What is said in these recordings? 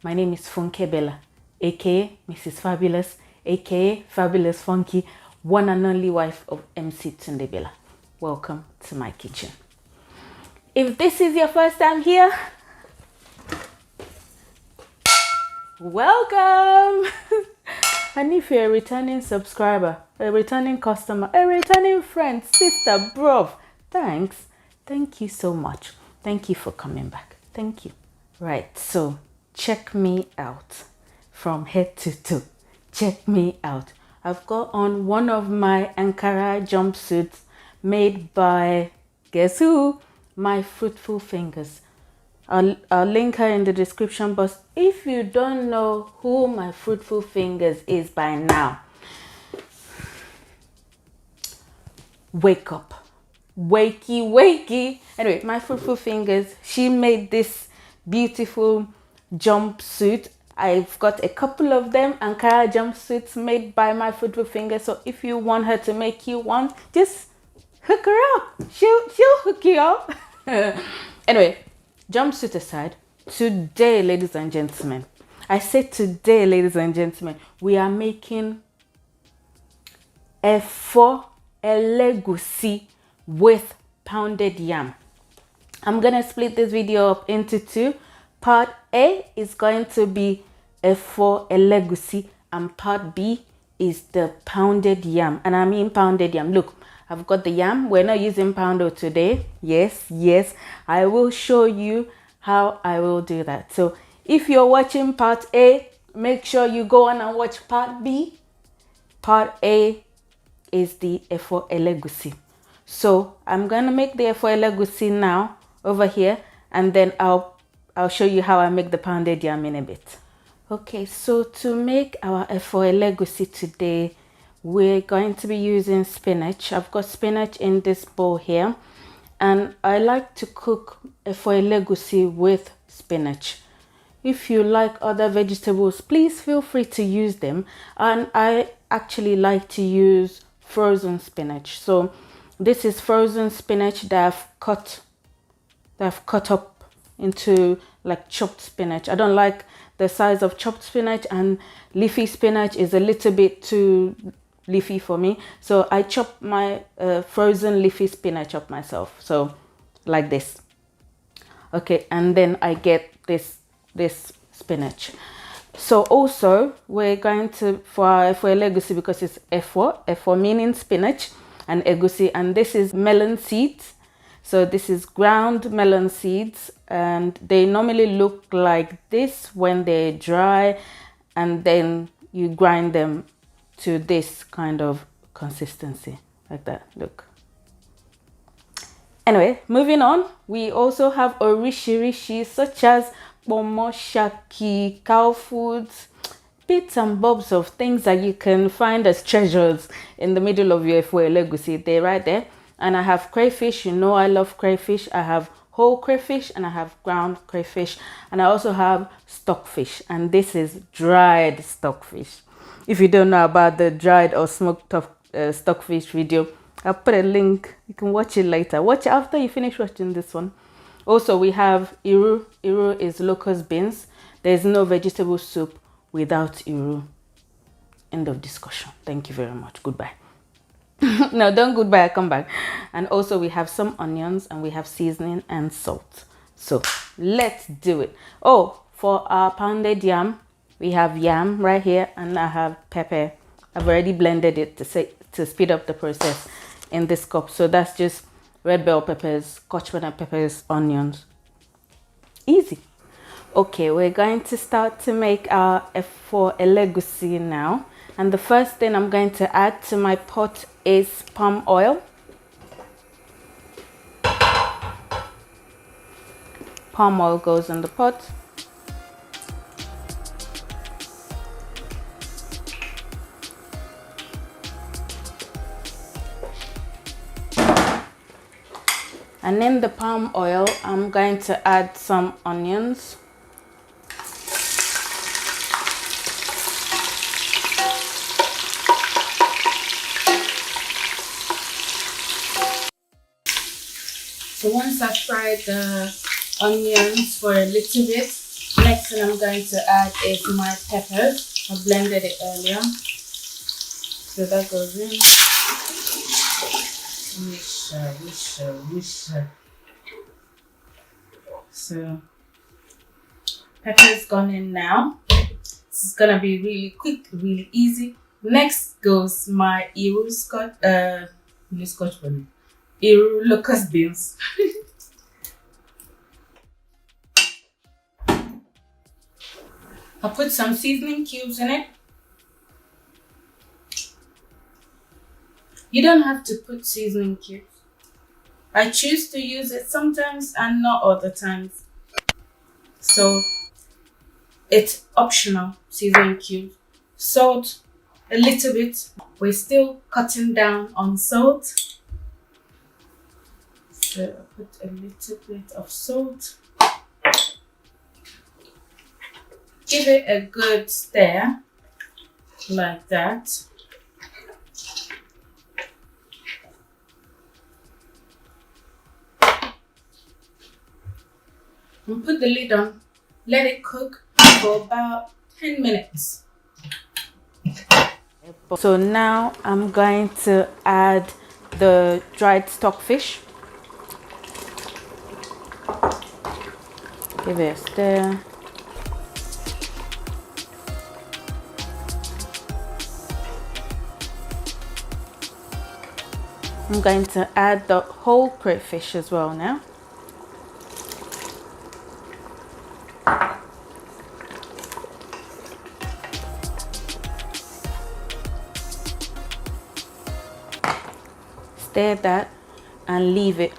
My name is Funke Bella, aka Mrs. Fabulous, aka Fabulous Funky, one and only wife of MC Tunde Bella. Welcome to my kitchen. If this is your first time here, welcome. And if you're a returning subscriber, a returning customer, a returning friend, sister, bro, thanks. Thank you so much. Thank you for coming back. Thank you. Right, so check me out from head to toe. Check me out. I've got on one of my Ankara jumpsuits made by, guess who? My Fruitful Fingers. I'll link her in the description box. If you don't know who my Fruitful Fingers is by now, wake up. Wakey, wakey. Anyway, my Fruitful Fingers, she made this beautiful jumpsuit. I've got a couple of them, Ankara jumpsuits made by my Fruitful Fingers. So if you want her to make you one, just hook her up. She'll hook you up. Anyway, jumpsuit aside, today, ladies and gentlemen, I say today, ladies and gentlemen, we are making EFO ELEGUSI with pounded yam. I'm gonna split this video up into two. Part A is going to be EFO ELEGUSI and part B is the pounded yam. And I mean pounded yam. Look, I've got the yam. We're not using poundo today. Yes, I will show you how I will do that. So if you're watching part A, make sure you go on and watch part B. Part A is the EFO ELEGUSI. So I'm gonna make the EFO ELEGUSI now over here, and then I'll show you how I make the pounded yam in a bit. Okay, so to make our EFO ELEGUSI today, we're going to be using spinach. I've got spinach in this bowl here, and I like to cook EFO ELEGUSI with spinach. If you like other vegetables, please feel free to use them. And I actually like to use frozen spinach. So this is frozen spinach that I've cut up into like chopped spinach. I don't like the size of chopped spinach, and leafy spinach is a little bit too leafy for me. So I chop my frozen leafy spinach up myself. So like this. Okay, and then I get this spinach. So also we're going to, for our EFO ELEGUSI, because it's EFO meaning spinach, and egusi, and this is melon seeds. So this is ground melon seeds, and they normally look like this when they're dry, and then you grind them to this kind of consistency, like that. Look. Anyway, moving on, we also have orishirishi such as pomo, shaki, cow foods, bits and bobs of things that you can find as treasures in the middle of your EFO ELEGUSI. They're right there. And I have crayfish. You know I love crayfish. I have whole crayfish and I have ground crayfish, and I also have stockfish, and this is dried stockfish. If you don't know about the dried or smoked stockfish video, I'll put a link. You can watch it later. Watch it after you finish watching this one. Also, we have iru. Iru is locust beans. There's no vegetable soup without iru. End of discussion. Thank you very much. Goodbye. No, don't goodbye. Come back. And also we have some onions, and we have seasoning and salt. So let's do it. Oh, for our pounded yam, we have yam right here, and I have pepper. I've already blended it to speed up the process in this cup. So that's just red bell peppers, Scotch-bonnet peppers, onions. Easy. Okay, we're going to start to make our EFO ELEGUSI now. And the first thing I'm going to add to my pot is palm oil. Palm oil goes in the pot. And in the palm oil, I'm going to add some onions. So once I've fried the onions for a little bit, Next thing I'm going to add is my peppers. I blended it earlier. So that goes in. So pepper's gone in now. This is gonna be really quick, really easy. Next goes my locust beans. I put some seasoning cubes in it. You don't have to put seasoning cubes. I choose to use it sometimes and not other times. So it's optional, seasoning cubes. Salt, a little bit. We're still cutting down on salt. So I put a little bit of salt. Give it a good stir, like that. And put the lid on. Let it cook for about 10 minutes. So now I'm going to add the dried stockfish. Give it a stir. I'm going to add the whole crayfish as well now. Stir that and leave it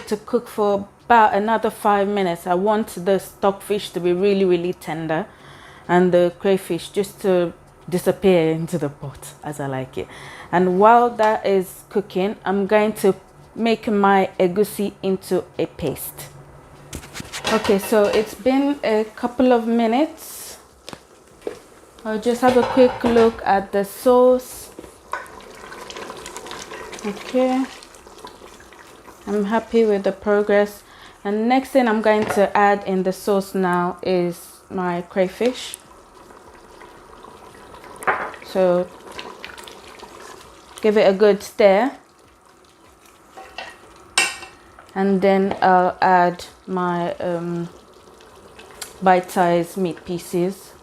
to cook for about another 5 minutes. I want the stockfish to be really tender and the crayfish just to disappear into the pot, as I like it. And while that is cooking, I'm going to make my egusi into a paste. Okay, so it's been a couple of minutes. I'll just have a quick look at the sauce. Okay, I'm happy with the progress. And next thing I'm going to add in the sauce now is my crayfish. So give it a good stir, and then I'll add my bite-sized meat pieces.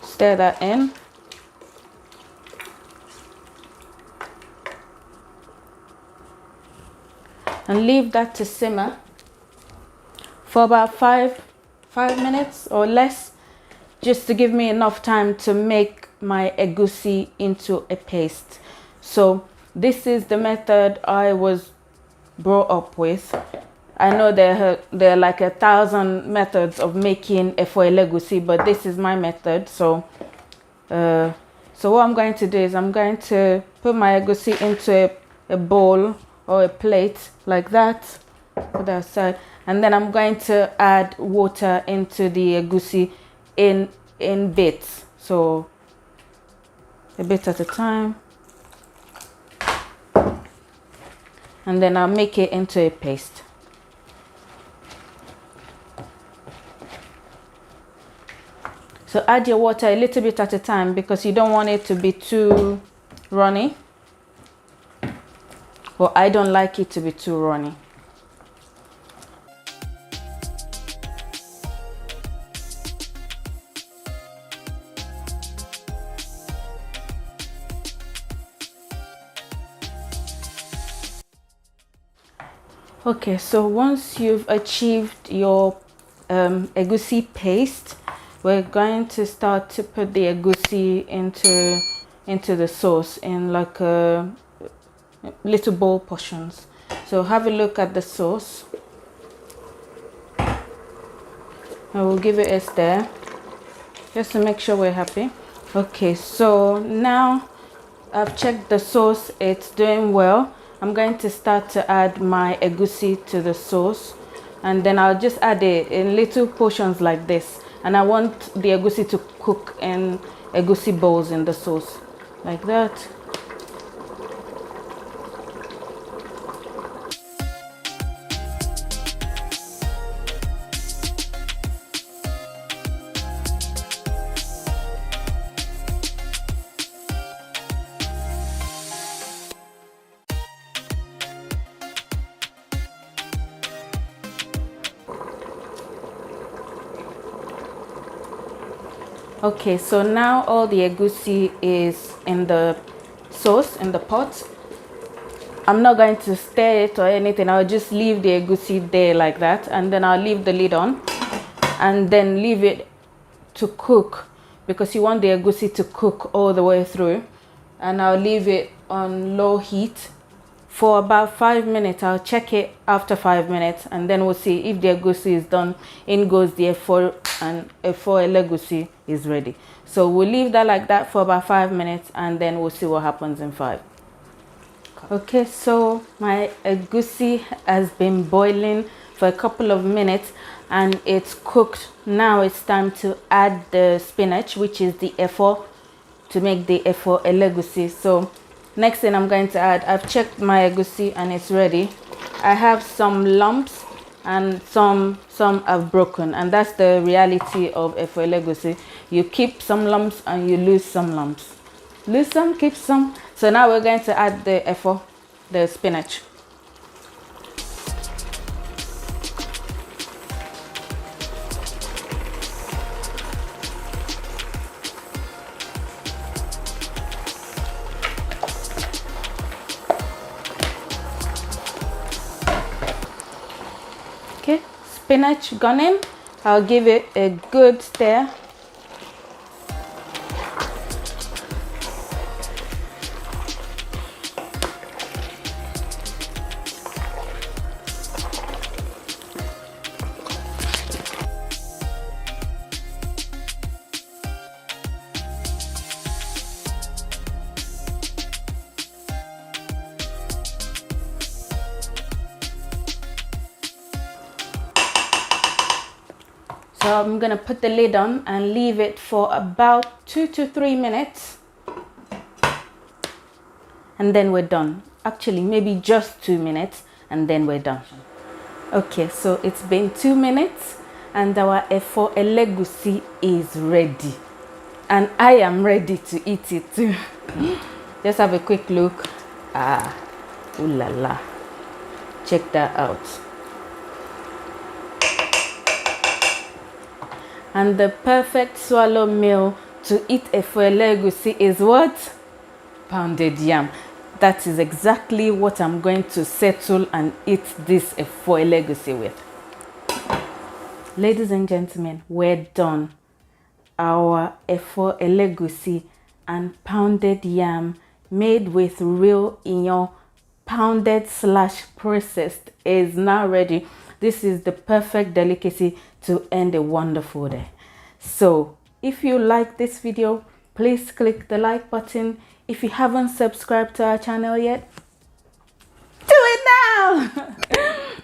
Stir that in. And leave that to simmer for about five minutes or less, just to give me enough time to make my egusi into a paste. So this is the method I was brought up with. I know there are like 1,000 methods of making EFO ELEGUSI, but this is my method. So what I'm going to do is I'm going to put my egusi into a bowl or a plate like that, put that aside, and then I'm going to add water into the egusi in bits, so a bit at a time, and then I'll make it into a paste. So add your water a little bit at a time because you don't want it to be too runny. Well, I don't like it to be too runny. Okay, so once you've achieved your egusi paste, we're going to start to put the egusi into the sauce in like little bowl portions. So have a look at the sauce. I will give it a stir just to make sure we're happy. Okay, so now I've checked the sauce, it's doing well. I'm going to start to add my egusi to the sauce, and then I'll just add it in little portions like this. And I want the egusi to cook in egusi bowls in the sauce like that. Okay, so now all the egusi is in the sauce, in the pot. I'm not going to stir it or anything. I'll just leave the egusi there like that, and then I'll leave the lid on and then leave it to cook, because you want the egusi to cook all the way through. And I'll leave it on low heat for about 5 minutes. I'll check it after 5 minutes, and then we'll see if the egusi is done. In goes the EFO, and EFO ELEGUSI is ready. So we'll leave that like that for about 5 minutes, and then we'll see what happens in 5. Okay, so my egusi has been boiling for a couple of minutes and it's cooked. Now it's time to add the spinach, which is the EFO, to make the EFO ELEGUSI. So next thing I'm going to add, I've checked my egusi and it's ready. I have some lumps and some have broken, and that's the reality of EFO ELEGUSI. You keep some lumps and you lose some lumps. Lose some, keep some. So now we're going to add the EFO, the spinach. Okay, spinach gone in. I'll give it a good stir. So I'm gonna put the lid on and leave it for about 2 to 3 minutes, and then we're done. Actually, maybe just 2 minutes, and then we're done. Okay, so it's been 2 minutes and our EFO ELEGUSI is ready, and I am ready to eat it too. Just have a quick look. Ooh la la, check that out. And the perfect swallow meal to eat EFO ELEGUSI is what? Pounded yam. That is exactly what I'm going to settle and eat this EFO ELEGUSI with. Ladies and gentlemen, we're done. Our EFO ELEGUSI and pounded yam made with real Iyan, pounded / processed, is now ready. This is the perfect delicacy to end a wonderful day. So if you like this video, please click the like button. If you haven't subscribed to our channel yet, do it now.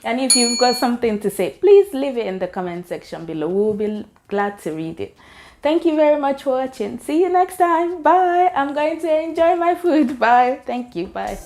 And if you've got something to say, please leave it in the comment section below. We'll be glad to read it. Thank you very much for watching. See you next time. Bye. I'm going to enjoy my food. Bye. Thank you. Bye.